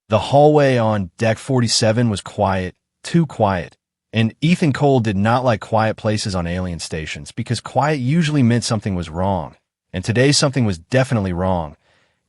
The hallway on Deck 47 was quiet, too quiet, and Ethan Cole did not like quiet places on alien stations because quiet usually meant something was wrong, and today something was definitely wrong.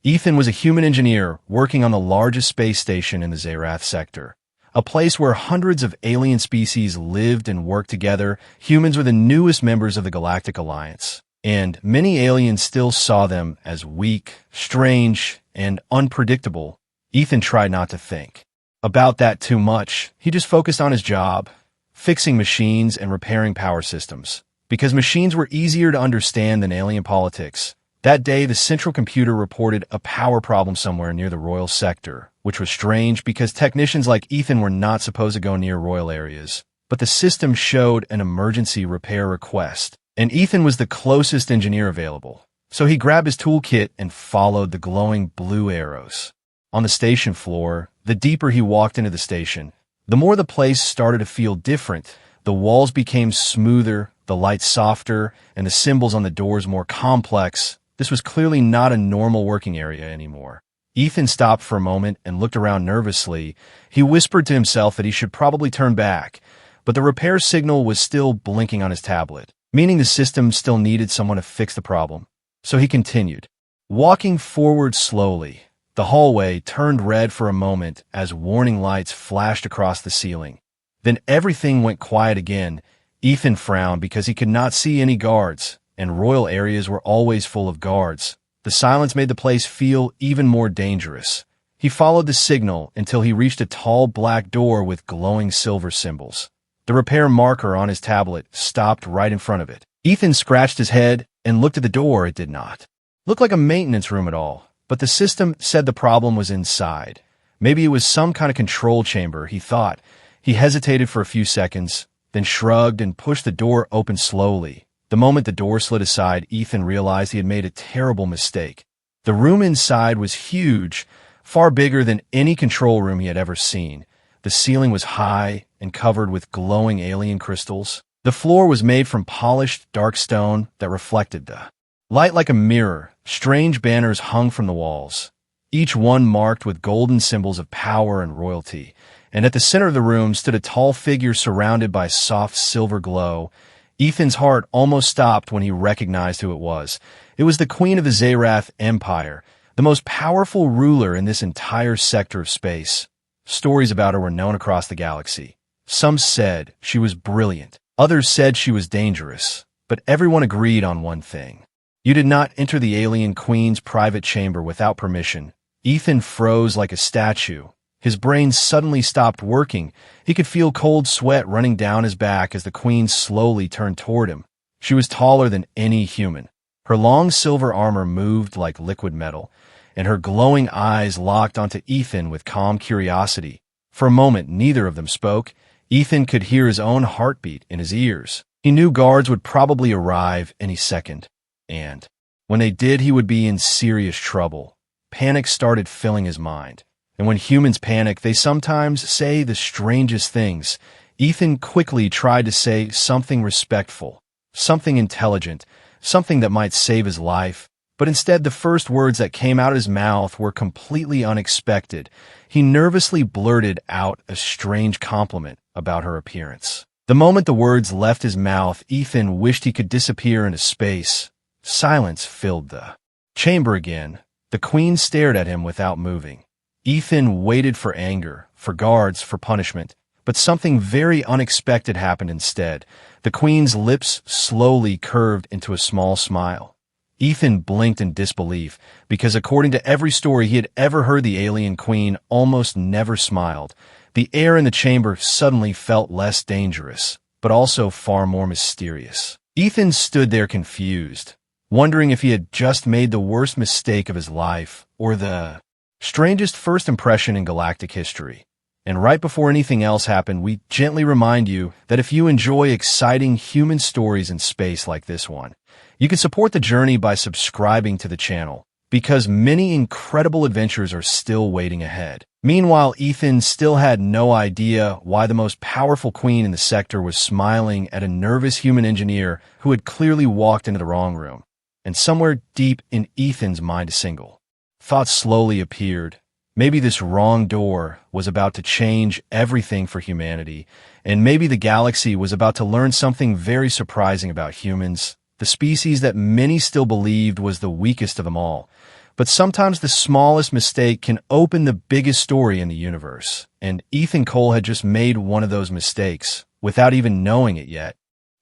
Ethan was a human engineer working on the largest space station in the Zerath sector, a place where hundreds of alien species lived and worked together. Humans were the newest members of the Galactic Alliance, and many aliens still saw them as weak, strange, and unpredictable. Ethan tried not to think about that too much. He just focused on his job, fixing machines and repairing power systems, because machines were easier to understand than alien politics. That day, the central computer reported a power problem somewhere near the Royal sector, which was strange because technicians like Ethan were not supposed to go near Royal areas. But the system showed an emergency repair request, and Ethan was the closest engineer available. So he grabbed his toolkit and followed the glowing blue arrows. On the station floor, the deeper he walked into the station, the more the place started to feel different. The walls became smoother, the lights softer, and the symbols on the doors more complex. This was clearly not a normal working area anymore. Ethan stopped for a moment and looked around nervously. He whispered to himself that he should probably turn back, but the repair signal was still blinking on his tablet, meaning the system still needed someone to fix the problem. So he continued, walking forward slowly. The hallway turned red for a moment as warning lights flashed across the ceiling. Then everything went quiet again. Ethan frowned because he could not see any guards, and royal areas were always full of guards. The silence made the place feel even more dangerous. He followed the signal until he reached a tall black door with glowing silver symbols. The repair marker on his tablet stopped right in front of it. Ethan scratched his head and looked at the door. It did not look like a maintenance room at all. But the system said the problem was inside. Maybe it was some kind of control chamber, he thought. He hesitated for a few seconds, then shrugged and pushed the door open slowly. The moment the door slid aside, Ethan realized he had made a terrible mistake. The room inside was huge, far bigger than any control room he had ever seen. The ceiling was high and covered with glowing alien crystals. The floor was made from polished, dark stone that reflected the light like a mirror. Strange banners hung from the walls, each one marked with golden symbols of power and royalty. And at the center of the room stood a tall figure surrounded by soft silver glow. Ethan's heart almost stopped when he recognized who it was. It was the Queen of the Zerath Empire, the most powerful ruler in this entire sector of space. Stories about her were known across the galaxy. Some said she was brilliant. Others said she was dangerous. But everyone agreed on one thing. You did not enter the alien queen's private chamber without permission. Ethan froze like a statue. His brain suddenly stopped working. He could feel cold sweat running down his back as the queen slowly turned toward him. She was taller than any human. Her long silver armor moved like liquid metal, and her glowing eyes locked onto Ethan with calm curiosity. For a moment, neither of them spoke. Ethan could hear his own heartbeat in his ears. He knew guards would probably arrive any second. And when they did, he would be in serious trouble. Panic started filling his mind. And when humans panic, they sometimes say the strangest things. Ethan quickly tried to say something respectful, something intelligent, something that might save his life. But instead, the first words that came out of his mouth were completely unexpected. He nervously blurted out a strange compliment about her appearance. The moment the words left his mouth, Ethan wished he could disappear into space. Silence filled the chamber again. The queen stared at him without moving. Ethan waited for anger, for guards, for punishment, but something very unexpected happened instead. The queen's lips slowly curved into a small smile. Ethan blinked in disbelief, because according to every story he had ever heard, the alien queen almost never smiled. The air in the chamber suddenly felt less dangerous, but also far more mysterious. Ethan stood there confused, wondering if he had just made the worst mistake of his life, or the strangest first impression in galactic history. And right before anything else happened, we gently remind you that if you enjoy exciting human stories in space like this one, you can support the journey by subscribing to the channel, because many incredible adventures are still waiting ahead. Meanwhile, Ethan still had no idea why the most powerful queen in the sector was smiling at a nervous human engineer who had clearly walked into the wrong room. And somewhere deep in Ethan's mind, a single thought slowly appeared. Maybe this wrong door was about to change everything for humanity, and maybe the galaxy was about to learn something very surprising about humans, the species that many still believed was the weakest of them all. But sometimes the smallest mistake can open the biggest story in the universe, and Ethan Cole had just made one of those mistakes, without even knowing it yet.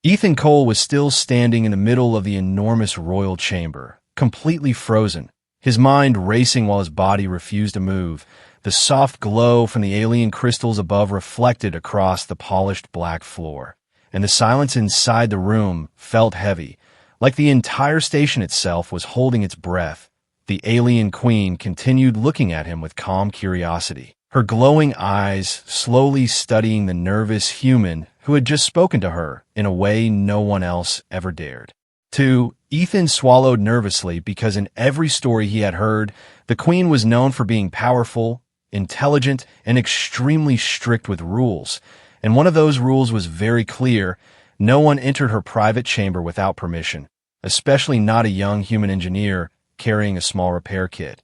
Ethan Cole was still standing in the middle of the enormous royal chamber, completely frozen, his mind racing while his body refused to move. The soft glow from the alien crystals above reflected across the polished black floor, and the silence inside the room felt heavy, like the entire station itself was holding its breath. The alien queen continued looking at him with calm curiosity, her glowing eyes slowly studying the nervous human who had just spoken to her in a way no one else ever dared. 2. Ethan swallowed nervously because in every story he had heard, the queen was known for being powerful, intelligent, and extremely strict with rules. And one of those rules was very clear: no one entered her private chamber without permission, especially not a young human engineer carrying a small repair kit.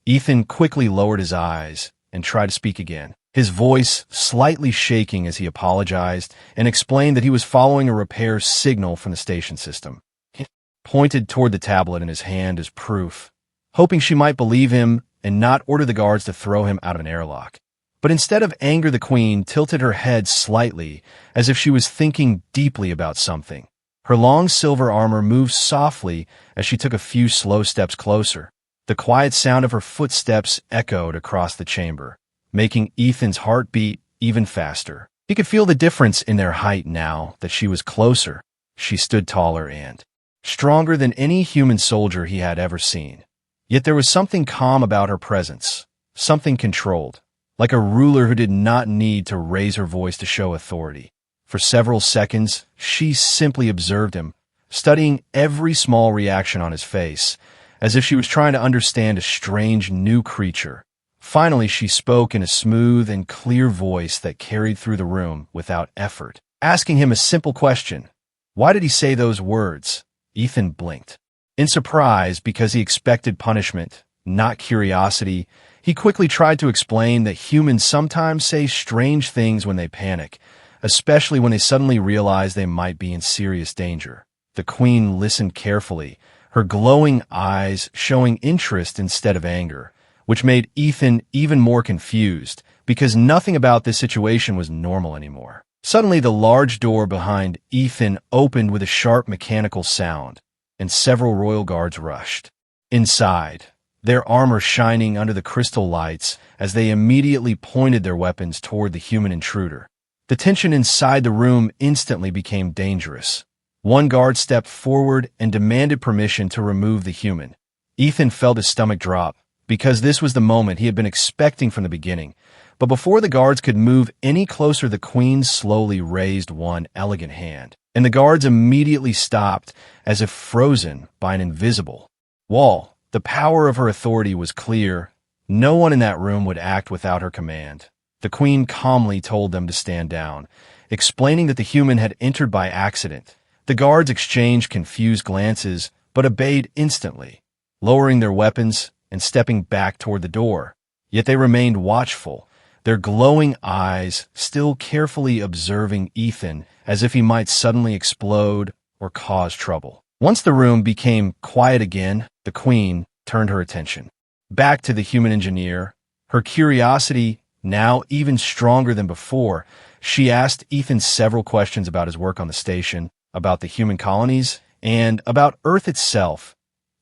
Ethan quickly lowered his eyes and tried to speak again, his voice slightly shaking as he apologized and explained that he was following a repair signal from the station system. He pointed toward the tablet in his hand as proof, hoping she might believe him and not order the guards to throw him out of an airlock. But instead of anger, the queen tilted her head slightly, as if she was thinking deeply about something. Her long silver armor moved softly as she took a few slow steps closer. The quiet sound of her footsteps echoed across the chamber, making Ethan's heart beat even faster. He could feel the difference in their height now that she was closer. She stood taller and stronger than any human soldier he had ever seen. Yet there was something calm about her presence, something controlled, like a ruler who did not need to raise her voice to show authority. For several seconds, she simply observed him, studying every small reaction on his face, as if she was trying to understand a strange new creature. Finally, she spoke in a smooth and clear voice that carried through the room without effort, asking him a simple question. Why did he say those words? Ethan blinked. In surprise, because he expected punishment, not curiosity, he quickly tried to explain that humans sometimes say strange things when they panic, especially when they suddenly realize they might be in serious danger. The queen listened carefully, her glowing eyes showing interest instead of anger, which made Ethan even more confused, because nothing about this situation was normal anymore. Suddenly, the large door behind Ethan opened with a sharp mechanical sound, and several royal guards rushed. Inside, their armor shining under the crystal lights as they immediately pointed their weapons toward the human intruder. The tension inside the room instantly became dangerous. One guard stepped forward and demanded permission to remove the human. Ethan felt his stomach drop, because this was the moment he had been expecting from the beginning. But before the guards could move any closer, the queen slowly raised one elegant hand, and the guards immediately stopped, as if frozen by an invisible wall. The power of her authority was clear. No one in that room would act without her command. The queen calmly told them to stand down, explaining that the human had entered by accident. The guards exchanged confused glances, but obeyed instantly, lowering their weapons and stepping back toward the door. Yet they remained watchful, their glowing eyes still carefully observing Ethan as if he might suddenly explode or cause trouble. Once the room became quiet again, the queen turned her attention back to the human engineer. Her curiosity now even stronger than before, she asked Ethan several questions about his work on the station, about the human colonies, and about Earth itself.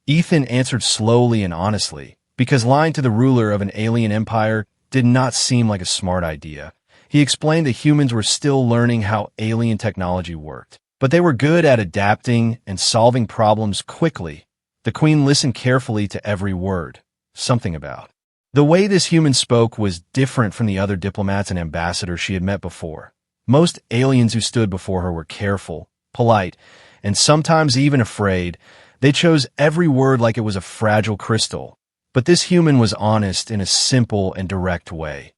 Ethan answered slowly and honestly, because lying to the ruler of an alien empire did not seem like a smart idea. He explained that humans were still learning how alien technology worked, but they were good at adapting and solving problems quickly. The queen listened carefully to every word. Something about the way this human spoke was different from the other diplomats and ambassadors she had met before. Most aliens who stood before her were careful, polite, and sometimes even afraid. They chose every word like it was a fragile crystal. But this human was honest in a simple and direct way.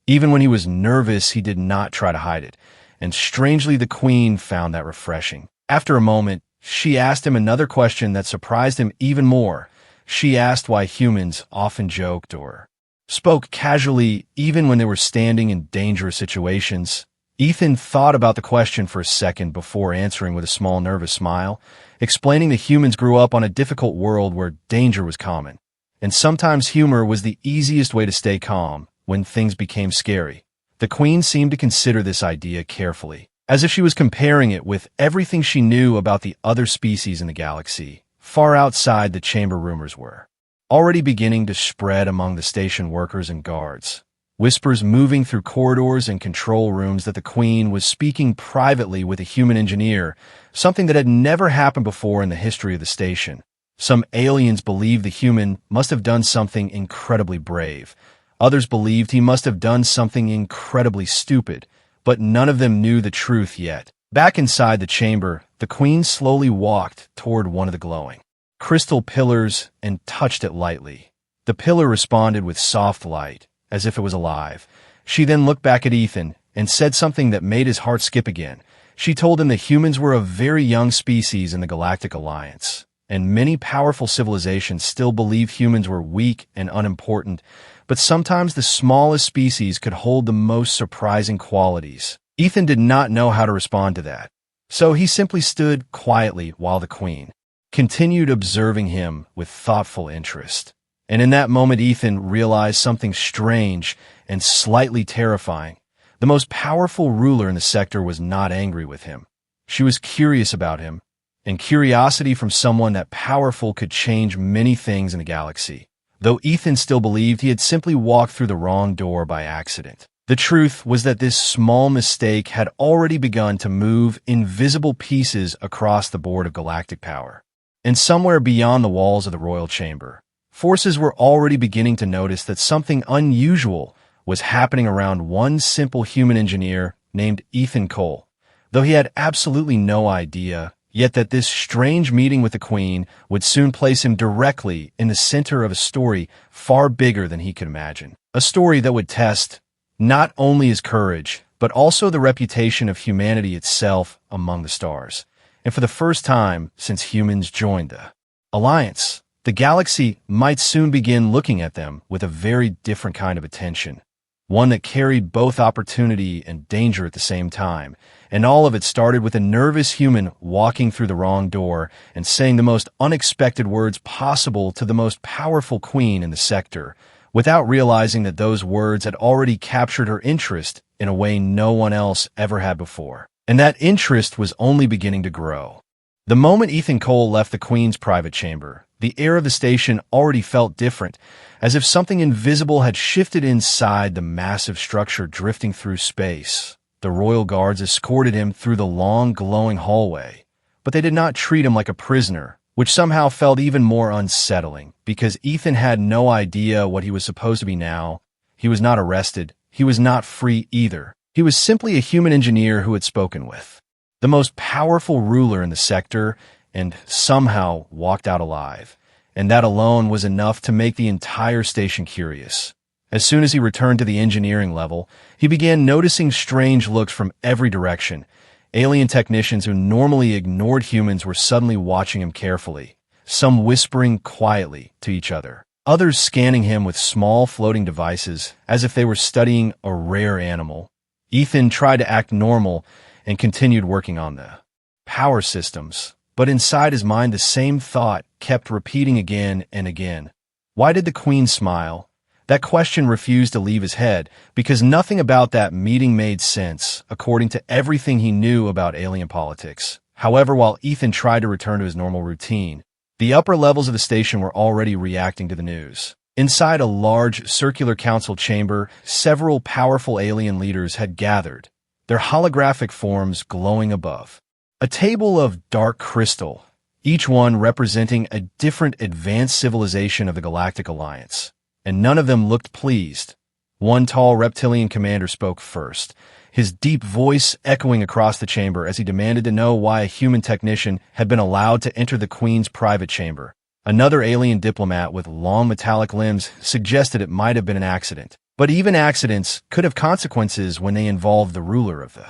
Even when he was nervous, he did not try to hide it, and strangely the queen found that refreshing. After a moment, she asked him another question that surprised him even more. She asked why humans often joked or spoke casually even when they were standing in dangerous situations. Ethan thought about the question for a second before answering with a small nervous smile, explaining that humans grew up on a difficult world where danger was common, and sometimes humor was the easiest way to stay calm when things became scary. The Queen seemed to consider this idea carefully, as if she was comparing it with everything she knew about the other species in the galaxy, far outside the chamber rumors were already beginning to spread among the station workers and guards. Whispers moving through corridors and control rooms that the Queen was speaking privately with a human engineer, something that had never happened before in the history of the station. Some aliens believed the human must have done something incredibly brave. Others believed he must have done something incredibly stupid, but none of them knew the truth yet. Back inside the chamber, the Queen slowly walked toward one of the glowing crystal pillars and touched it lightly. The pillar responded with soft light, as if it was alive. She then looked back at Ethan and said something that made his heart skip again. She told him that humans were a very young species in the Galactic Alliance, and many powerful civilizations still believe humans were weak and unimportant, but sometimes the smallest species could hold the most surprising qualities. Ethan did not know how to respond to that, so he simply stood quietly while the Queen continued observing him with thoughtful interest. And in that moment, Ethan realized something strange and slightly terrifying. The most powerful ruler in the sector was not angry with him. She was curious about him, and curiosity from someone that powerful could change many things in the galaxy. Though Ethan still believed he had simply walked through the wrong door by accident. The truth was that this small mistake had already begun to move invisible pieces across the board of galactic power. And somewhere beyond the walls of the royal chamber, forces were already beginning to notice that something unusual was happening around one simple human engineer named Ethan Cole. Though he had absolutely no idea yet that this strange meeting with the Queen would soon place him directly in the center of a story far bigger than he could imagine. A story that would test not only his courage, but also the reputation of humanity itself among the stars. And for the first time since humans joined the Alliance, the galaxy might soon begin looking at them with a very different kind of attention, one that carried both opportunity and danger at the same time. And all of it started with a nervous human walking through the wrong door and saying the most unexpected words possible to the most powerful queen in the sector, without realizing that those words had already captured her interest in a way no one else ever had before. And that interest was only beginning to grow. The moment Ethan Cole left the Queen's private chamber, the air of the station already felt different, as if something invisible had shifted inside the massive structure drifting through space. The royal guards escorted him through the long, glowing hallway, but they did not treat him like a prisoner, which somehow felt even more unsettling, because Ethan had no idea what he was supposed to be now. He was not arrested. He was not free either. He was simply a human engineer who had spoken with the most powerful ruler in the sector and somehow walked out alive. And that alone was enough to make the entire station curious. As soon as he returned to the engineering level, he began noticing strange looks from every direction. Alien technicians who normally ignored humans were suddenly watching him carefully, some whispering quietly to each other, others scanning him with small floating devices as if they were studying a rare animal. Ethan tried to act normal and continued working on the power systems, but inside his mind the same thought kept repeating again and again. Why did the Queen smile? That question refused to leave his head, because nothing about that meeting made sense, according to everything he knew about alien politics. However, while Ethan tried to return to his normal routine, the upper levels of the station were already reacting to the news. Inside a large circular council chamber, several powerful alien leaders had gathered, their holographic forms glowing above a table of dark crystal, each one representing a different advanced civilization of the Galactic Alliance. And none of them looked pleased. One tall reptilian commander spoke first, his deep voice echoing across the chamber as he demanded to know why a human technician had been allowed to enter the Queen's private chamber. Another alien diplomat with long metallic limbs suggested it might have been an accident. But even accidents could have consequences when they involved the ruler of the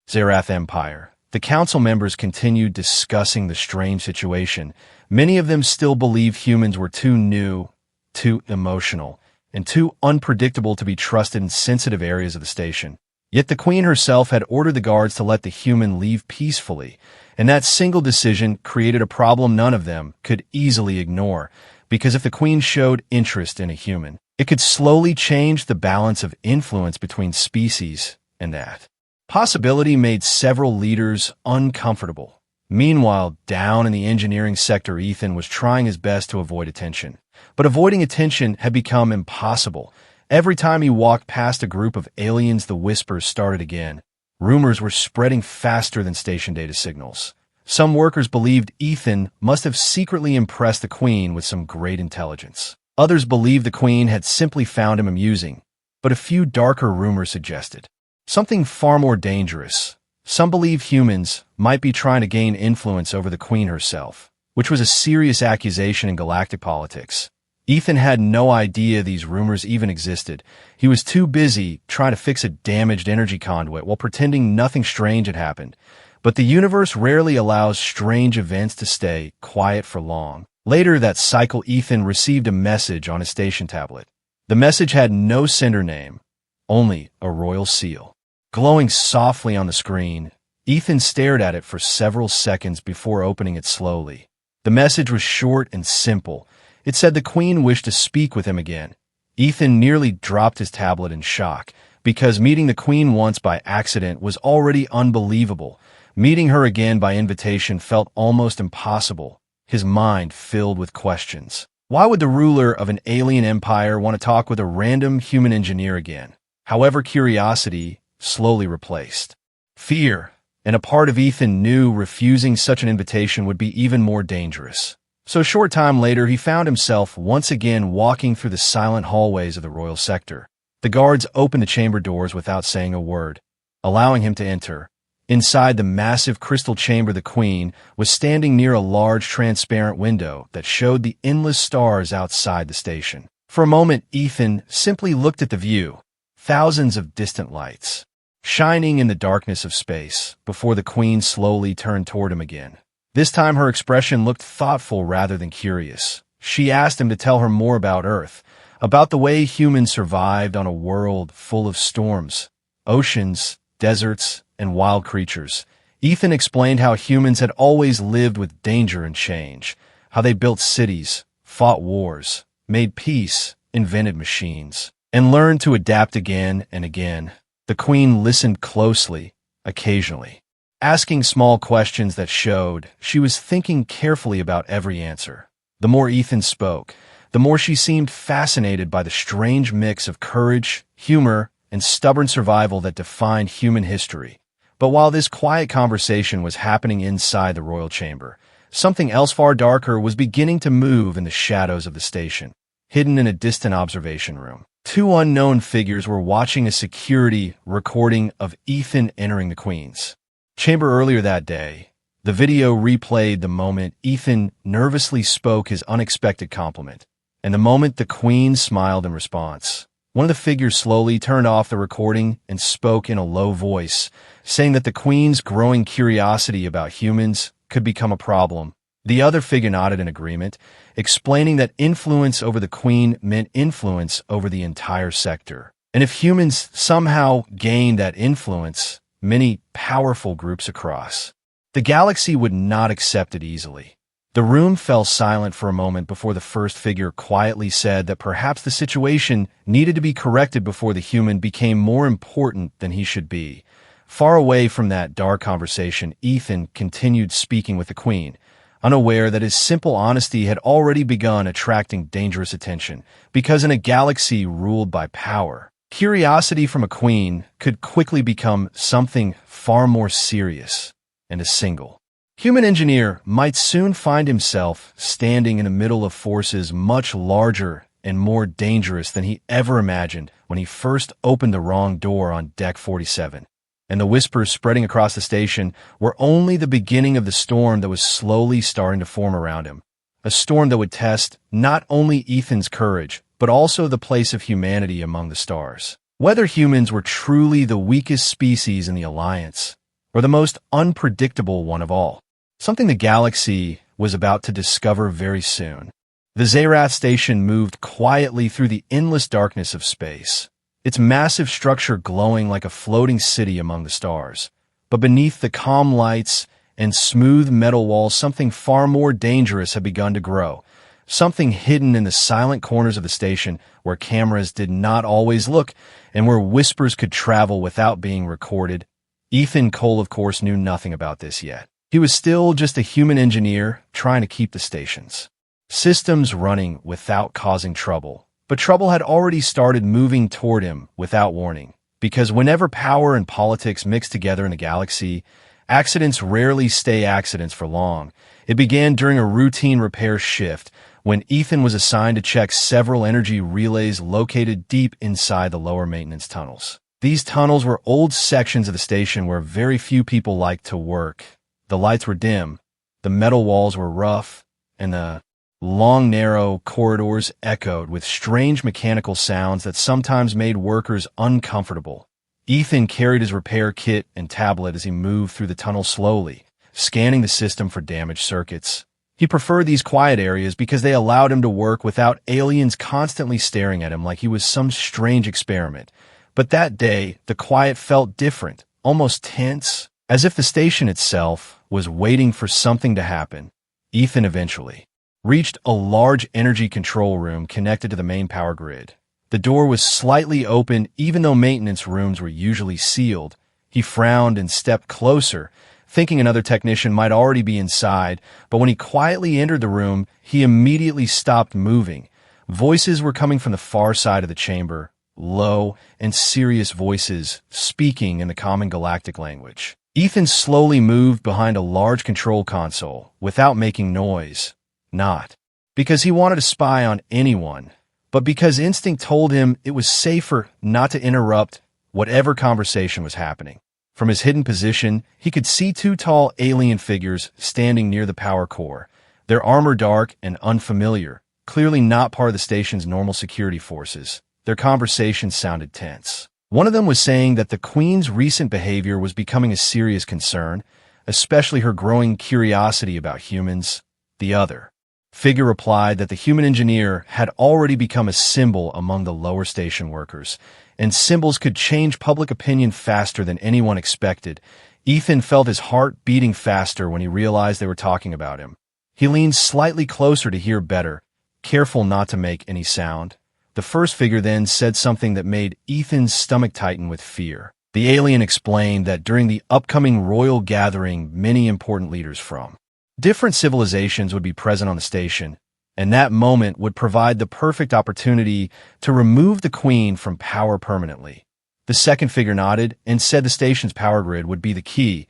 Zerath Empire. The council members continued discussing the strange situation. Many of them still believed humans were too new, too emotional, and too unpredictable to be trusted in sensitive areas of the station. Yet the Queen herself had ordered the guards to let the human leave peacefully, and that single decision created a problem none of them could easily ignore, because if the Queen showed interest in a human, it could slowly change the balance of influence between species, and that possibility made several leaders uncomfortable. Meanwhile, down in the engineering sector, Ethan was trying his best to avoid attention. But avoiding attention had become impossible. Every time he walked past a group of aliens, the whispers started again. Rumors were spreading faster than station data signals. Some workers believed Ethan must have secretly impressed the Queen with some great intelligence. Others believed the Queen had simply found him amusing. But a few darker rumors suggested something far more dangerous. Some believe humans might be trying to gain influence over the Queen herself, which was a serious accusation in galactic politics. Ethan had no idea these rumors even existed. He was too busy trying to fix a damaged energy conduit while pretending nothing strange had happened. But the universe rarely allows strange events to stay quiet for long. Later that cycle, Ethan received a message on his station tablet. The message had no sender name, only a royal seal. Glowing softly on the screen, Ethan stared at it for several seconds before opening it slowly. The message was short and simple. It said the Queen wished to speak with him again. Ethan nearly dropped his tablet in shock, because meeting the Queen once by accident was already unbelievable. Meeting her again by invitation felt almost impossible. His mind filled with questions. Why would the ruler of an alien empire want to talk with a random human engineer again? However, curiosity slowly replaced fear, and a part of Ethan knew refusing such an invitation would be even more dangerous. So a short time later, he found himself once again walking through the silent hallways of the royal sector. The guards opened the chamber doors without saying a word, allowing him to enter. Inside the massive crystal chamber, the Queen was standing near a large transparent window that showed the endless stars outside the station. For a moment, Ethan simply looked at the view, thousands of distant lights shining in the darkness of space, before the Queen slowly turned toward him again. This time her expression looked thoughtful rather than curious. She asked him to tell her more about Earth, about the way humans survived on a world full of storms, oceans, deserts, and wild creatures. Ethan explained how humans had always lived with danger and change, how they built cities, fought wars, made peace, invented machines, and learned to adapt again and again. The Queen listened closely, occasionally, asking small questions that showed she was thinking carefully about every answer. The more Ethan spoke, the more she seemed fascinated by the strange mix of courage, humor, and stubborn survival that defined human history. But while this quiet conversation was happening inside the royal chamber, something else far darker was beginning to move in the shadows of the station. Hidden in a distant observation room, two unknown figures were watching a security recording of Ethan entering the Queen's chamber earlier that day. The video replayed the moment Ethan nervously spoke his unexpected compliment, and the moment the Queen smiled in response. One of the figures slowly turned off the recording and spoke in a low voice, saying that the Queen's growing curiosity about humans could become a problem. The other figure nodded in agreement, explaining that influence over the Queen meant influence over the entire sector. And if humans somehow gained that influence, many powerful groups across the galaxy would not accept it easily. The room fell silent for a moment before the first figure quietly said that perhaps the situation needed to be corrected before the human became more important than he should be. Far away from that dark conversation, Ethan continued speaking with the Queen, unaware that his simple honesty had already begun attracting dangerous attention, because in a galaxy ruled by power, curiosity from a queen could quickly become something far more serious, and a single human engineer might soon find himself standing in the middle of forces much larger and more dangerous than he ever imagined when he first opened the wrong door on Deck 47. And the whispers spreading across the station were only the beginning of the storm that was slowly starting to form around him. A storm that would test not only Ethan's courage, but also the place of humanity among the stars. Whether humans were truly the weakest species in the Alliance, or the most unpredictable one of all. Something the galaxy was about to discover very soon. The Zerath station moved quietly through the endless darkness of space, its massive structure glowing like a floating city among the stars. But beneath the calm lights and smooth metal walls, something far more dangerous had begun to grow. Something hidden in the silent corners of the station where cameras did not always look and where whispers could travel without being recorded. Ethan Cole, of course, knew nothing about this yet. He was still just a human engineer trying to keep the station's systems running without causing trouble. But trouble had already started moving toward him without warning. Because whenever power and politics mix together in a galaxy, accidents rarely stay accidents for long. It began during a routine repair shift when Ethan was assigned to check several energy relays located deep inside the lower maintenance tunnels. These tunnels were old sections of the station where very few people liked to work. The lights were dim, the metal walls were rough, and the long, narrow corridors echoed with strange mechanical sounds that sometimes made workers uncomfortable. Ethan carried his repair kit and tablet as he moved through the tunnel slowly, scanning the system for damaged circuits. He preferred these quiet areas because they allowed him to work without aliens constantly staring at him like he was some strange experiment. But that day, the quiet felt different, almost tense, as if the station itself was waiting for something to happen. Ethan eventually reached a large energy control room connected to the main power grid. The door was slightly open even though maintenance rooms were usually sealed. He frowned and stepped closer, thinking another technician might already be inside, but when he quietly entered the room, he immediately stopped moving. Voices were coming from the far side of the chamber, low and serious voices speaking in the common galactic language. Ethan slowly moved behind a large control console without making noise. Not because he wanted to spy on anyone, but because instinct told him it was safer not to interrupt whatever conversation was happening. From his hidden position, he could see two tall alien figures standing near the power core, their armor dark and unfamiliar, clearly not part of the station's normal security forces. Their conversation sounded tense. One of them was saying that the Queen's recent behavior was becoming a serious concern, especially her growing curiosity about humans. The other figure replied that the human engineer had already become a symbol among the lower station workers, and symbols could change public opinion faster than anyone expected. Ethan felt his heart beating faster when he realized they were talking about him. He leaned slightly closer to hear better, careful not to make any sound. The first figure then said something that made Ethan's stomach tighten with fear. The alien explained that during the upcoming royal gathering, many important leaders from different civilizations would be present on the station, and that moment would provide the perfect opportunity to remove the Queen from power permanently. The second figure nodded and said the station's power grid would be the key.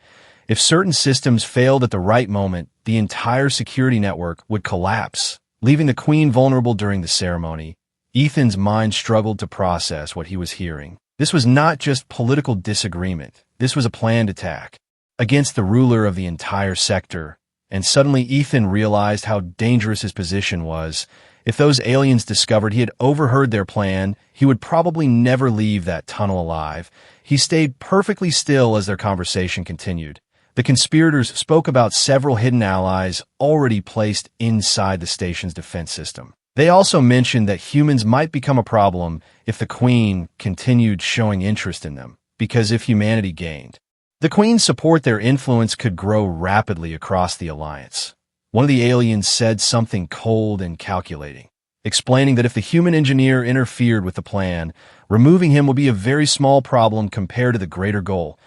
If certain systems failed at the right moment, the entire security network would collapse, leaving the Queen vulnerable during the ceremony. Ethan's mind struggled to process what he was hearing. This was not just political disagreement. This was a planned attack against the ruler of the entire sector. And suddenly Ethan realized how dangerous his position was. If those aliens discovered he had overheard their plan, he would probably never leave that tunnel alive. He stayed perfectly still as their conversation continued. The conspirators spoke about several hidden allies already placed inside the station's defense system. They also mentioned that humans might become a problem if the Queen continued showing interest in them, because if humanity gained the Queen's support, their influence could grow rapidly across the Alliance. One of the aliens said something cold and calculating, explaining that if the human engineer interfered with the plan, removing him would be a very small problem compared to the greater goal.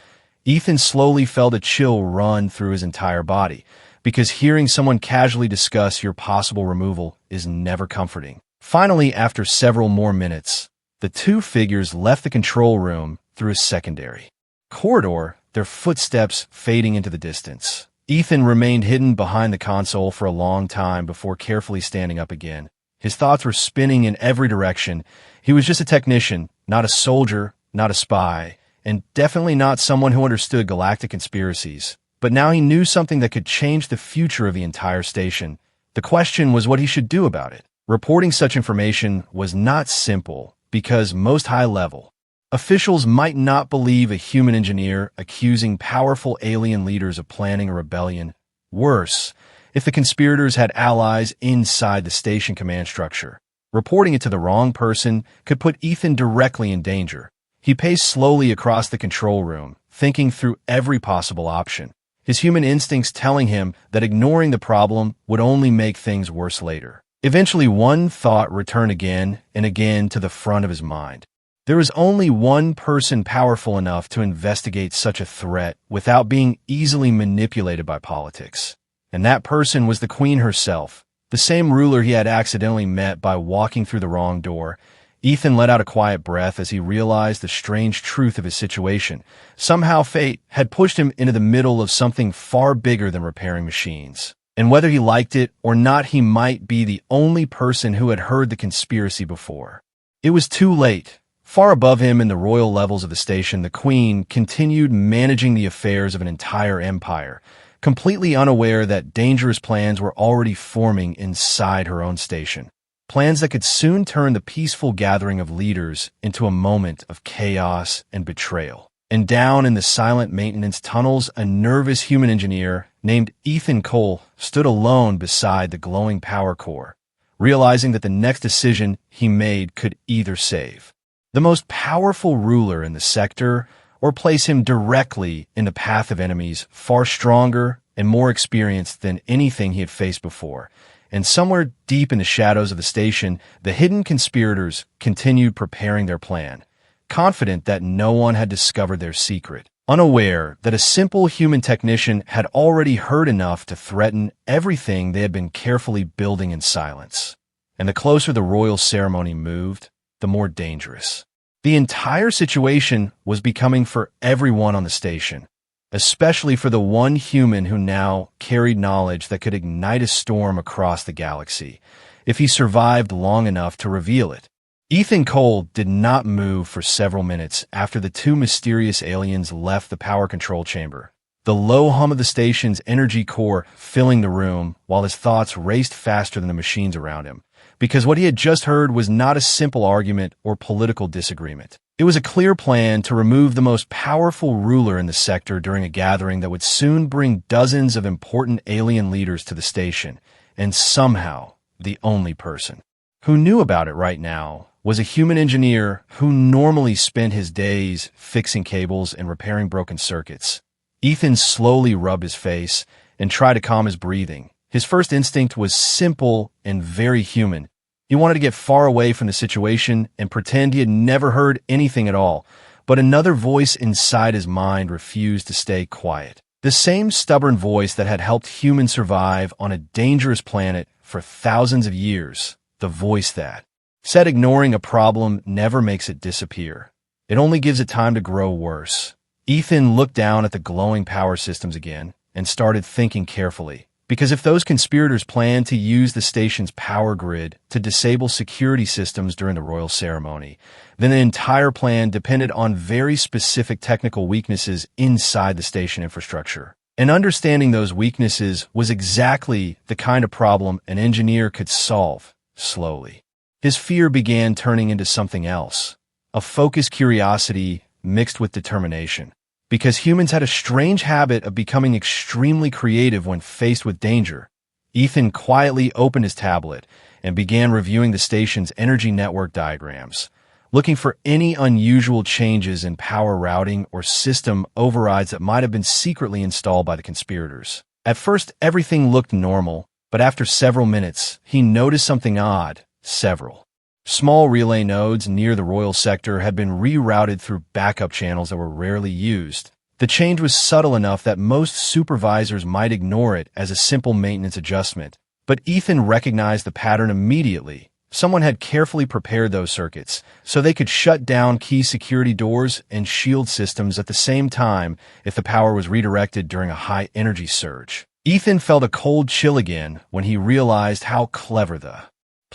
Ethan slowly felt a chill run through his entire body, because hearing someone casually discuss your possible removal is never comforting. Finally, after several more minutes, the two figures left the control room through a secondary corridor, their footsteps fading into the distance. Ethan remained hidden behind the console for a long time before carefully standing up again. His thoughts were spinning in every direction. He was just a technician, not a soldier, not a spy, and definitely not someone who understood galactic conspiracies. But now he knew something that could change the future of the entire station. The question was what he should do about it. Reporting such information was not simple, because most high-level officials might not believe a human engineer accusing powerful alien leaders of planning a rebellion. Worse, if the conspirators had allies inside the station command structure. Reporting it to the wrong person could put Ethan directly in danger. He paced slowly across the control room, thinking through every possible option, his human instincts telling him that ignoring the problem would only make things worse later. Eventually, one thought returned again and again to the front of his mind. There is only one person powerful enough to investigate such a threat without being easily manipulated by politics. And that person was the Queen herself, the same ruler he had accidentally met by walking through the wrong door. Ethan let out a quiet breath as he realized the strange truth of his situation. Somehow fate had pushed him into the middle of something far bigger than repairing machines. And whether he liked it or not, he might be the only person who had heard the conspiracy before. It was too late. Far above him in the royal levels of the station, the Queen continued managing the affairs of an entire empire, completely unaware that dangerous plans were already forming inside her own station. Plans that could soon turn the peaceful gathering of leaders into a moment of chaos and betrayal. And down in the silent maintenance tunnels, a nervous human engineer named Ethan Cole stood alone beside the glowing power core, realizing that the next decision he made could either save the most powerful ruler in the sector or place him directly in the path of enemies far stronger and more experienced than anything he had faced before. And somewhere deep in the shadows of the station, the hidden conspirators continued preparing their plan, confident that no one had discovered their secret, unaware that a simple human technician had already heard enough to threaten everything they had been carefully building in silence. And the closer the royal ceremony moved, the more dangerous the entire situation was becoming for everyone on the station, especially for the one human who now carried knowledge that could ignite a storm across the galaxy, if he survived long enough to reveal it. Ethan Cole did not move for several minutes after the two mysterious aliens left the power control chamber, the low hum of the station's energy core filling the room while his thoughts raced faster than the machines around him, because what he had just heard was not a simple argument or political disagreement. It was a clear plan to remove the most powerful ruler in the sector during a gathering that would soon bring dozens of important alien leaders to the station, and somehow the only person who knew about it right now was a human engineer who normally spent his days fixing cables and repairing broken circuits. Ethan slowly rubbed his face and tried to calm his breathing. His first instinct was simple and very human. He wanted to get far away from the situation and pretend he had never heard anything at all, but another voice inside his mind refused to stay quiet. The same stubborn voice that had helped humans survive on a dangerous planet for thousands of years. The voice that said ignoring a problem never makes it disappear. It only gives it time to grow worse. Ethan looked down at the glowing power systems again and started thinking carefully. Because if those conspirators planned to use the station's power grid to disable security systems during the royal ceremony, then the entire plan depended on very specific technical weaknesses inside the station infrastructure. And understanding those weaknesses was exactly the kind of problem an engineer could solve slowly. His fear began turning into something else, a focused curiosity mixed with determination. Because humans had a strange habit of becoming extremely creative when faced with danger, Ethan quietly opened his tablet and began reviewing the station's energy network diagrams, looking for any unusual changes in power routing or system overrides that might have been secretly installed by the conspirators. At first, everything looked normal, but after several minutes, he noticed something odd. Several small relay nodes near the royal sector had been rerouted through backup channels that were rarely used. The change was subtle enough that most supervisors might ignore it as a simple maintenance adjustment, but Ethan recognized the pattern immediately. Someone had carefully prepared those circuits so they could shut down key security doors and shield systems at the same time if the power was redirected during a high-energy surge. Ethan felt a cold chill again when he realized how clever the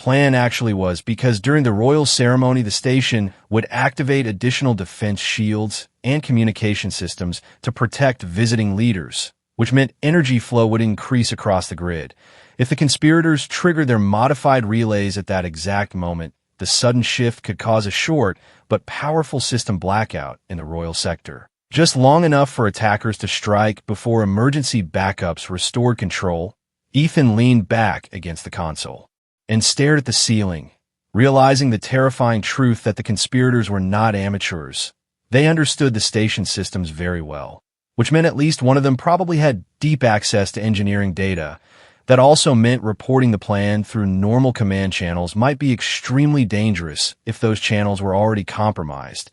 plan actually was, because during the royal ceremony the station would activate additional defense shields and communication systems to protect visiting leaders, which meant energy flow would increase across the grid. If the conspirators triggered their modified relays at that exact moment, the sudden shift could cause a short but powerful system blackout in the royal sector, just long enough for attackers to strike before emergency backups restored control. Ethan leaned back against the console and stared at the ceiling, realizing the terrifying truth that the conspirators were not amateurs. They understood the station systems very well, which meant at least one of them probably had deep access to engineering data. That also meant reporting the plan through normal command channels might be extremely dangerous if those channels were already compromised.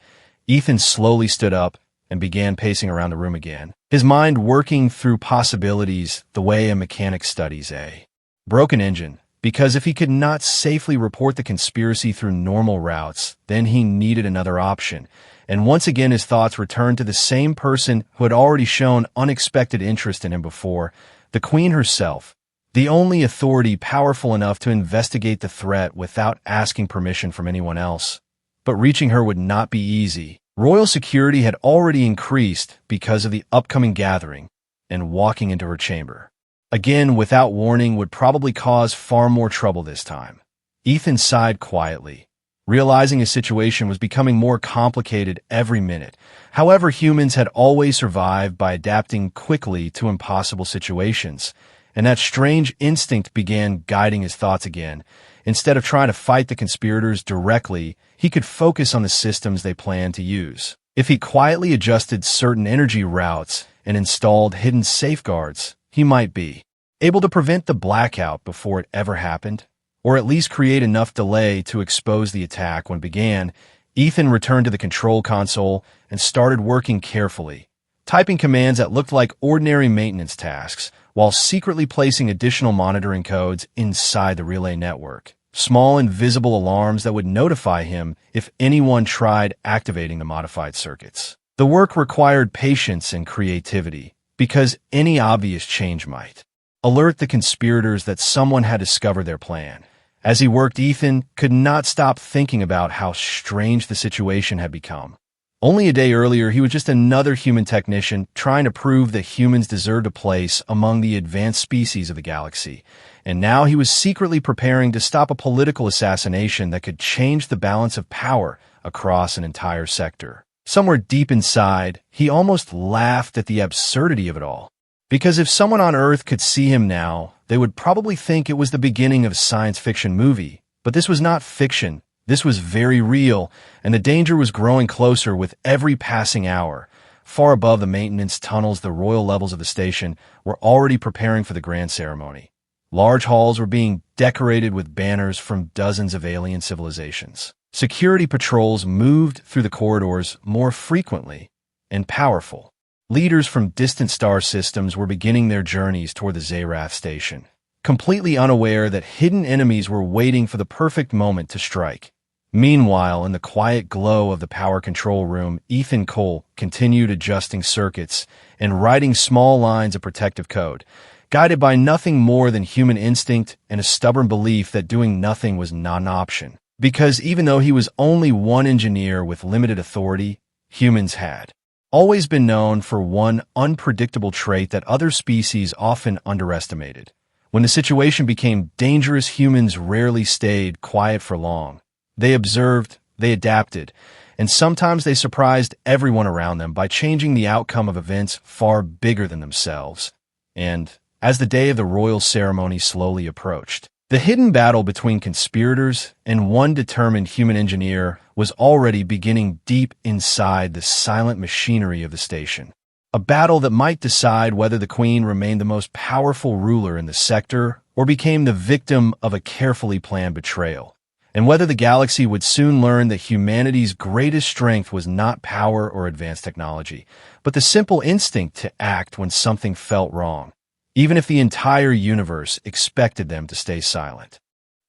Ethan slowly stood up and began pacing around the room again, his mind working through possibilities the way a mechanic studies a broken engine. Because if he could not safely report the conspiracy through normal routes, then he needed another option. And once again his thoughts returned to the same person who had already shown unexpected interest in him before, the Queen herself, the only authority powerful enough to investigate the threat without asking permission from anyone else. But reaching her would not be easy. Royal security had already increased because of the upcoming gathering, and walking into her chamber again without warning would probably cause far more trouble this time. Ethan sighed quietly, realizing his situation was becoming more complicated every minute. However, humans had always survived by adapting quickly to impossible situations, and that strange instinct began guiding his thoughts again. Instead of trying to fight the conspirators directly, he could focus on the systems they planned to use. If he quietly adjusted certain energy routes and installed hidden safeguards, he might be able to prevent the blackout before it ever happened, or at least create enough delay to expose the attack when it began. Ethan returned to the control console and started working carefully, typing commands that looked like ordinary maintenance tasks, while secretly placing additional monitoring codes inside the relay network. Small invisible alarms that would notify him if anyone tried activating the modified circuits. The work required patience and creativity, because any obvious change might alert the conspirators that someone had discovered their plan. As he worked, Ethan could not stop thinking about how strange the situation had become. Only a day earlier, he was just another human technician trying to prove that humans deserved a place among the advanced species of the galaxy. And now he was secretly preparing to stop a political assassination that could change the balance of power across an entire sector. Somewhere deep inside, he almost laughed at the absurdity of it all. Because if someone on Earth could see him now, they would probably think it was the beginning of a science fiction movie. But this was not fiction. This was very real, and the danger was growing closer with every passing hour. Far above the maintenance tunnels, the royal levels of the station were already preparing for the grand ceremony. Large halls were being decorated with banners from dozens of alien civilizations. Security patrols moved through the corridors more frequently and powerful. Leaders from distant star systems were beginning their journeys toward the Zerath station, completely unaware that hidden enemies were waiting for the perfect moment to strike. Meanwhile, in the quiet glow of the power control room, Ethan Cole continued adjusting circuits and writing small lines of protective code, guided by nothing more than human instinct and a stubborn belief that doing nothing was not an option. Because even though he was only one engineer with limited authority, humans had always been known for one unpredictable trait that other species often underestimated. When the situation became dangerous, humans rarely stayed quiet for long. They observed, they adapted, and sometimes they surprised everyone around them by changing the outcome of events far bigger than themselves. And as the day of the royal ceremony slowly approached, the hidden battle between conspirators and one determined human engineer was already beginning deep inside the silent machinery of the station. A battle that might decide whether the Queen remained the most powerful ruler in the sector or became the victim of a carefully planned betrayal, and whether the galaxy would soon learn that humanity's greatest strength was not power or advanced technology, but the simple instinct to act when something felt wrong, even if the entire universe expected them to stay silent.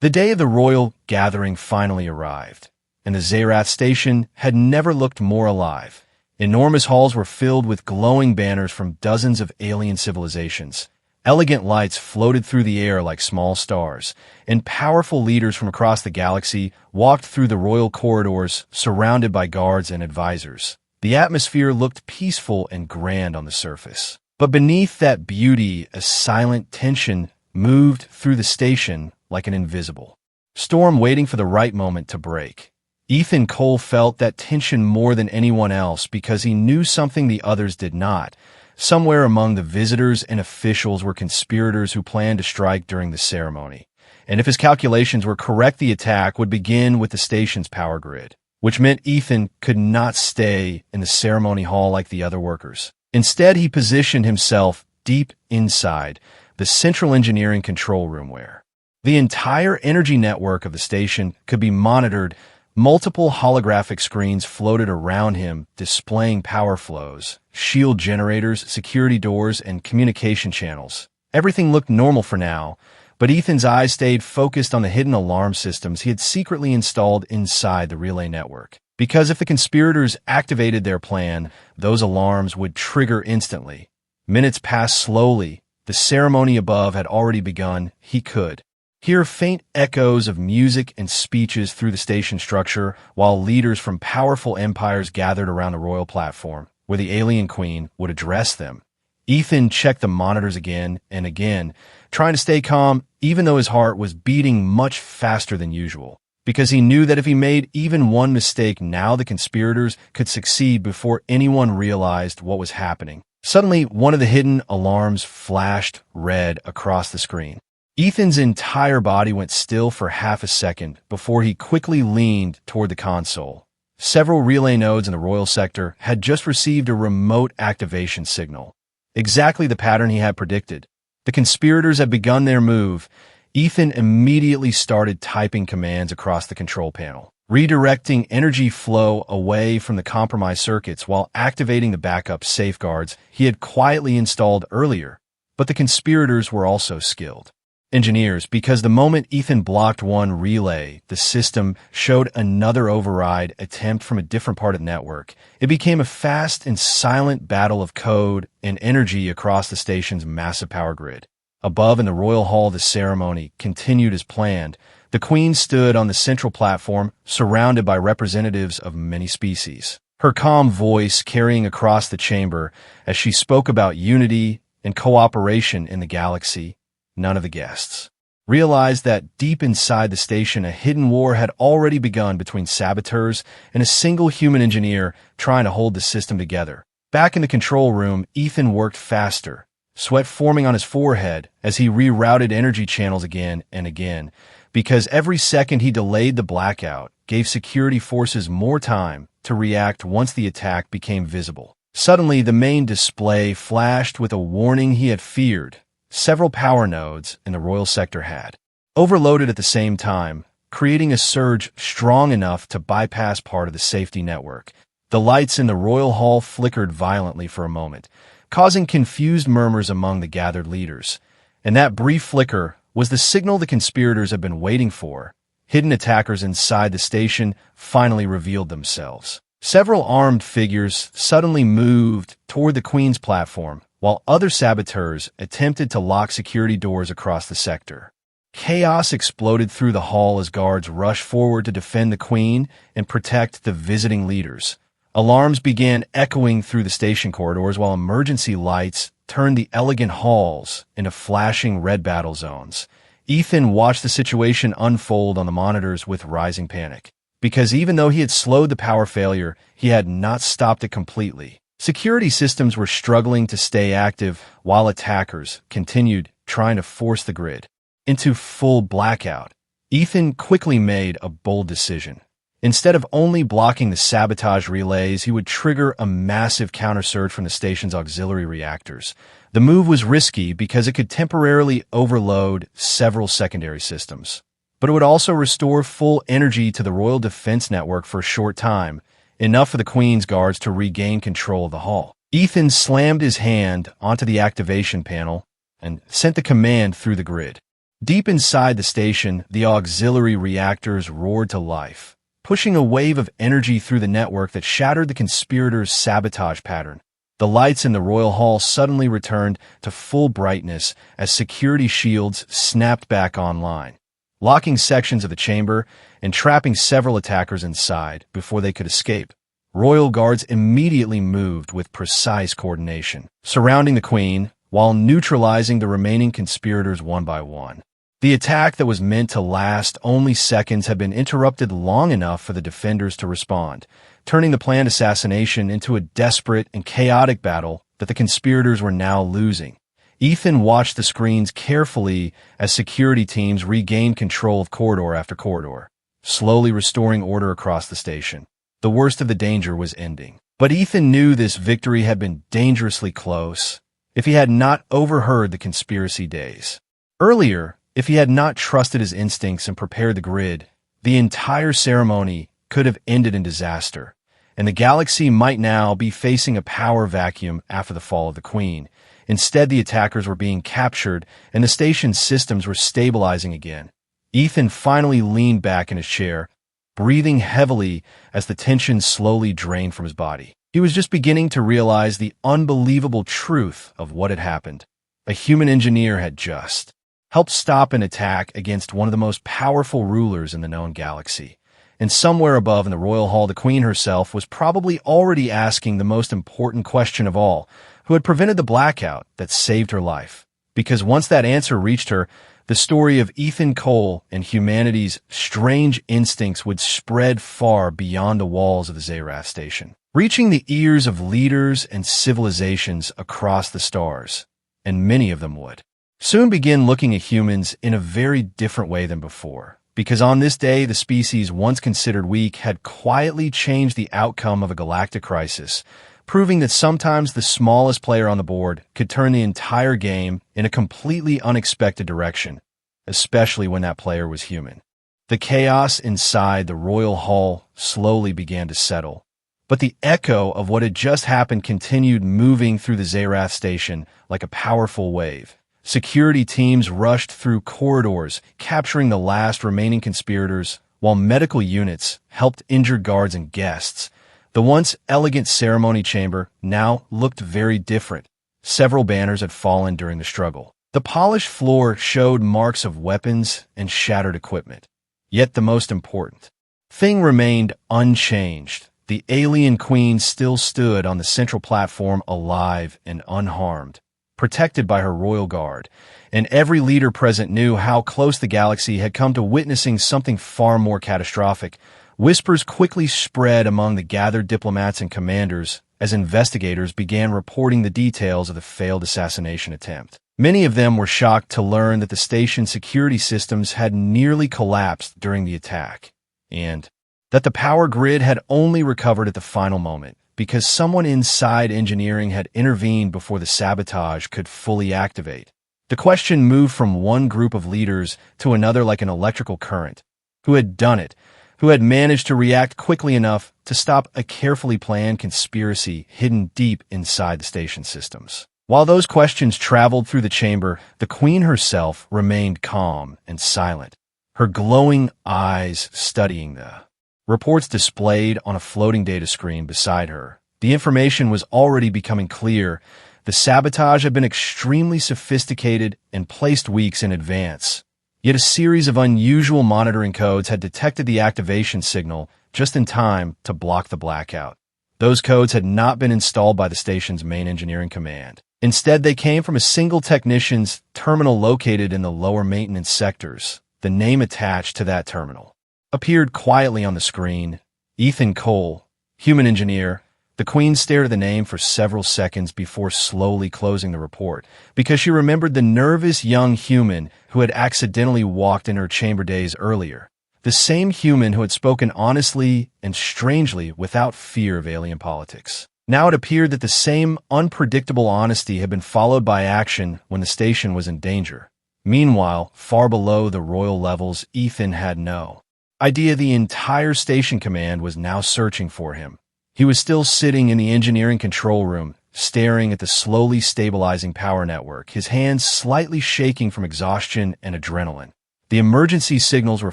The day of the royal gathering finally arrived, and the Zerath station had never looked more alive. Enormous halls were filled with glowing banners from dozens of alien civilizations. Elegant lights floated through the air like small stars, and powerful leaders from across the galaxy walked through the royal corridors surrounded by guards and advisors. The atmosphere looked peaceful and grand on the surface. But beneath that beauty, a silent tension moved through the station like an invisible storm waiting for the right moment to break. Ethan Cole felt that tension more than anyone else because he knew something the others did not. Somewhere among the visitors and officials were conspirators who planned to strike during the ceremony. And if his calculations were correct, the attack would begin with the station's power grid, which meant Ethan could not stay in the ceremony hall like the other workers. Instead, he positioned himself deep inside the central engineering control room where the entire energy network of the station could be monitored. Multiple holographic screens floated around him, displaying power flows, shield generators, security doors, and communication channels. Everything looked normal for now, but Ethan's eyes stayed focused on the hidden alarm systems he had secretly installed inside the relay network. Because if the conspirators activated their plan, those alarms would trigger instantly. Minutes passed slowly. The ceremony above had already begun. He could hear faint echoes of music and speeches through the station structure while leaders from powerful empires gathered around the royal platform, where the alien queen would address them. Ethan checked the monitors again and again, trying to stay calm even though his heart was beating much faster than usual, because he knew that if he made even one mistake now, the conspirators could succeed before anyone realized what was happening. Suddenly, one of the hidden alarms flashed red across the screen. Ethan's entire body went still for half a second before he quickly leaned toward the console. Several relay nodes in the royal sector had just received a remote activation signal, exactly the pattern he had predicted. The conspirators had begun their move. Ethan immediately started typing commands across the control panel, redirecting energy flow away from the compromised circuits while activating the backup safeguards he had quietly installed earlier. But the conspirators were also skilled engineers, because the moment Ethan blocked one relay, the system showed another override attempt from a different part of the network. It became a fast and silent battle of code and energy across the station's massive power grid. Above in the royal hall, the ceremony continued as planned. The queen stood on the central platform, surrounded by representatives of many species, her calm voice carrying across the chamber as she spoke about unity and cooperation in the galaxy. None of the guests realized that deep inside the station, a hidden war had already begun between saboteurs and a single human engineer trying to hold the system together. Back in the control room, Ethan worked faster, sweat forming on his forehead as he rerouted energy channels again and again, because every second he delayed the blackout gave security forces more time to react once the attack became visible. Suddenly, the main display flashed with a warning he had feared. Several power nodes in the royal sector had overloaded at the same time, creating a surge strong enough to bypass part of the safety network. The lights in the royal hall flickered violently for a moment, causing confused murmurs among the gathered leaders. And that brief flicker was the signal the conspirators had been waiting for. Hidden attackers inside the station finally revealed themselves. Several armed figures suddenly moved toward the Queen's platform, while other saboteurs attempted to lock security doors across the sector. Chaos exploded through the hall as guards rushed forward to defend the Queen and protect the visiting leaders. Alarms began echoing through the station corridors, while emergency lights turned the elegant halls into flashing red battle zones. Ethan watched the situation unfold on the monitors with rising panic, because even though he had slowed the power failure, he had not stopped it completely. Security systems were struggling to stay active while attackers continued trying to force the grid into full blackout. Ethan quickly made a bold decision. Instead of only blocking the sabotage relays, he would trigger a massive countersurge from the station's auxiliary reactors. The move was risky because it could temporarily overload several secondary systems, but it would also restore full energy to the Royal Defense Network for a short time, enough for the Queen's guards to regain control of the hall. Ethan slammed his hand onto the activation panel and sent the command through the grid. Deep inside the station, the auxiliary reactors roared to life, pushing a wave of energy through the network that shattered the conspirators' sabotage pattern. The lights in the royal hall suddenly returned to full brightness as security shields snapped back online, locking sections of the chamber and trapping several attackers inside before they could escape. Royal guards immediately moved with precise coordination, surrounding the Queen while neutralizing the remaining conspirators one by one. The attack that was meant to last only seconds had been interrupted long enough for the defenders to respond, turning the planned assassination into a desperate and chaotic battle that the conspirators were now losing. Ethan watched the screens carefully as security teams regained control of corridor after corridor, slowly restoring order across the station. The worst of the danger was ending. But Ethan knew this victory had been dangerously close if he had not overheard the conspiracy days. Earlier, if he had not trusted his instincts and prepared the grid, the entire ceremony could have ended in disaster, and the galaxy might now be facing a power vacuum after the fall of the Queen. Instead, the attackers were being captured, and the station's systems were stabilizing again. Ethan finally leaned back in his chair, breathing heavily as the tension slowly drained from his body. He was just beginning to realize the unbelievable truth of what had happened. A human engineer had just helped stop an attack against one of the most powerful rulers in the known galaxy. And somewhere above in the royal hall, the Queen herself was probably already asking the most important question of all: who had prevented the blackout that saved her life? Because once that answer reached her, the story of Ethan Cole and humanity's strange instincts would spread far beyond the walls of the Zerath station, reaching the ears of leaders and civilizations across the stars, and many of them would soon begin looking at humans in a very different way than before. Because on this day, the species once considered weak had quietly changed the outcome of a galactic crisis, proving that sometimes the smallest player on the board could turn the entire game in a completely unexpected direction, especially when that player was human. The chaos inside the royal hall slowly began to settle, but the echo of what had just happened continued moving through the Zerath station like a powerful wave. Security teams rushed through corridors, capturing the last remaining conspirators, while medical units helped injured guards and guests. The once elegant ceremony chamber now looked very different. Several banners had fallen during the struggle. The polished floor showed marks of weapons and shattered equipment. Yet the most important thing remained unchanged. The alien queen still stood on the central platform, alive and unharmed, protected by her royal guard, and every leader present knew how close the galaxy had come to witnessing something far more catastrophic. Whispers quickly spread among the gathered diplomats and commanders as investigators began reporting the details of the failed assassination attempt. Many of them were shocked to learn that the station's security systems had nearly collapsed during the attack, and that the power grid had only recovered at the final moment because someone inside engineering had intervened before the sabotage could fully activate. The question moved from one group of leaders to another like an electrical current. Who had done it? Who had managed to react quickly enough to stop a carefully planned conspiracy hidden deep inside the station systems? While those questions traveled through the chamber, the Queen herself remained calm and silent, her glowing eyes studying the reports displayed on a floating data screen beside her. The information was already becoming clear. The sabotage had been extremely sophisticated and placed weeks in advance. Yet a series of unusual monitoring codes had detected the activation signal just in time to block the blackout. Those codes had not been installed by the station's main engineering command. Instead, they came from a single technician's terminal located in the lower maintenance sectors. The name attached to that terminal appeared quietly on the screen: Ethan Cole, human engineer. The Queen stared at the name for several seconds before slowly closing the report, because she remembered the nervous young human who had accidentally walked in her chamber days earlier. The same human who had spoken honestly and strangely without fear of alien politics. Now it appeared that the same unpredictable honesty had been followed by action when the station was in danger. Meanwhile, far below the royal levels, Ethan had no idea the entire station command was now searching for him. He was still sitting in the engineering control room, staring at the slowly stabilizing power network, his hands slightly shaking from exhaustion and adrenaline. The emergency signals were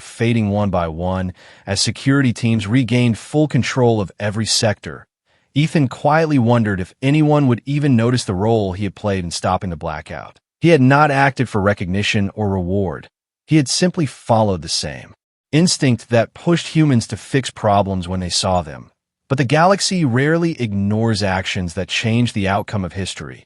fading one by one as security teams regained full control of every sector. Ethan quietly wondered if anyone would even notice the role he had played in stopping the blackout. He had not acted for recognition or reward. He had simply followed the same instinct that pushed humans to fix problems when they saw them. But the galaxy rarely ignores actions that change the outcome of history.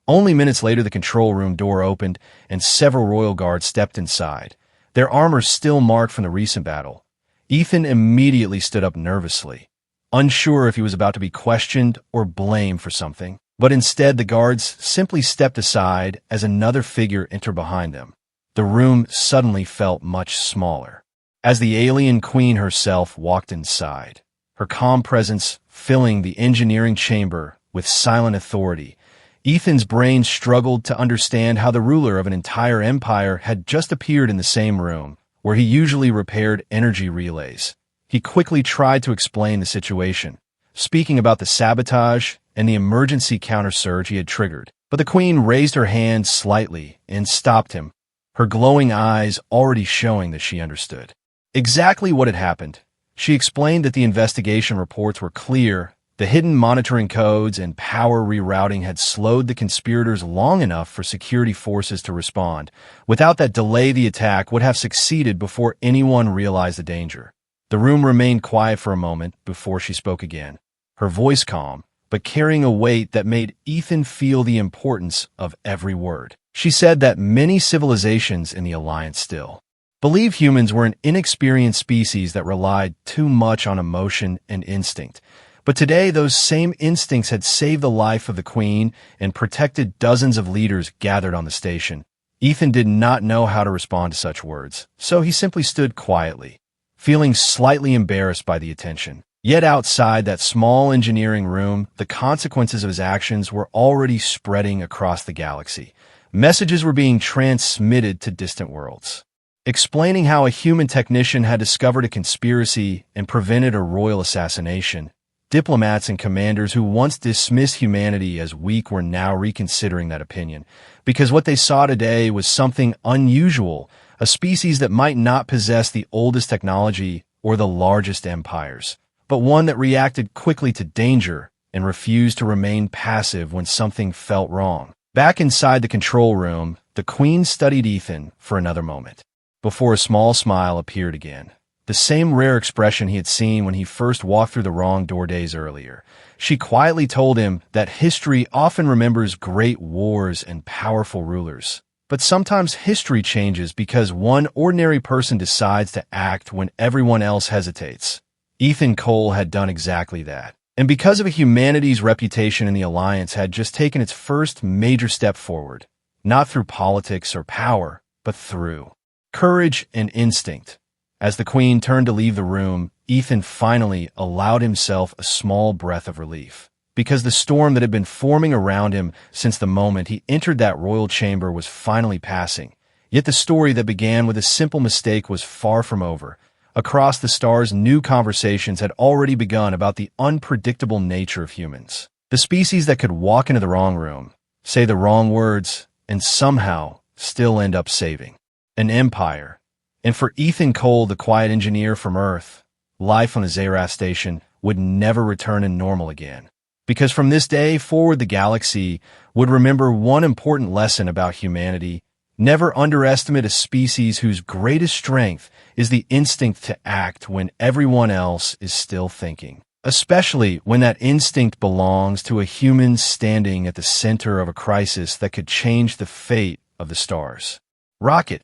Only minutes later, the control room door opened and several royal guards stepped inside, their armor still marked from the recent battle. Ethan immediately stood up nervously, unsure if he was about to be questioned or blamed for something. But instead, the guards simply stepped aside as another figure entered behind them. The room suddenly felt much smaller, as the alien queen herself walked inside, her calm presence filling the engineering chamber with silent authority. Ethan's brain struggled to understand how the ruler of an entire empire had just appeared in the same room, where he usually repaired energy relays. He quickly tried to explain the situation, speaking about the sabotage and the emergency countersurge he had triggered. But the queen raised her hand slightly and stopped him, her glowing eyes already showing that she understood exactly what had happened. She explained that the investigation reports were clear. The hidden monitoring codes and power rerouting had slowed the conspirators long enough for security forces to respond. Without that delay, the attack would have succeeded before anyone realized the danger. The room remained quiet for a moment before she spoke again, her voice calm, but carrying a weight that made Ethan feel the importance of every word. She said that many civilizations in the Alliance still believe humans were an inexperienced species that relied too much on emotion and instinct. But today, those same instincts had saved the life of the Queen and protected dozens of leaders gathered on the station. Ethan did not know how to respond to such words, so he simply stood quietly, feeling slightly embarrassed by the attention. Yet outside that small engineering room, the consequences of his actions were already spreading across the galaxy. Messages were being transmitted to distant worlds, explaining how a human technician had discovered a conspiracy and prevented a royal assassination. Diplomats and commanders who once dismissed humanity as weak were now reconsidering that opinion, because what they saw today was something unusual, a species that might not possess the oldest technology or the largest empires, but one that reacted quickly to danger and refused to remain passive when something felt wrong. Back inside the control room, the Queen studied Ethan for another moment, before a small smile appeared again. The same rare expression he had seen when he first walked through the wrong door days earlier. She quietly told him that history often remembers great wars and powerful rulers. But sometimes history changes because one ordinary person decides to act when everyone else hesitates. Ethan Cole had done exactly that. And because of humanity's reputation in the Alliance had just taken its first major step forward, not through politics or power, but through courage and instinct. As the Queen turned to leave the room, Ethan finally allowed himself a small breath of relief, because the storm that had been forming around him since the moment he entered that royal chamber was finally passing. Yet the story that began with a simple mistake was far from over. Across the stars, new conversations had already begun about the unpredictable nature of humans. The species that could walk into the wrong room, say the wrong words, and somehow still end up saving an empire. And for Ethan Cole, the quiet engineer from Earth, life on the Zerath station would never return to normal again. Because from this day forward, the galaxy would remember one important lesson about humanity. Never underestimate a species whose greatest strength is the instinct to act when everyone else is still thinking. Especially when that instinct belongs to a human standing at the center of a crisis that could change the fate of the stars. Rocket,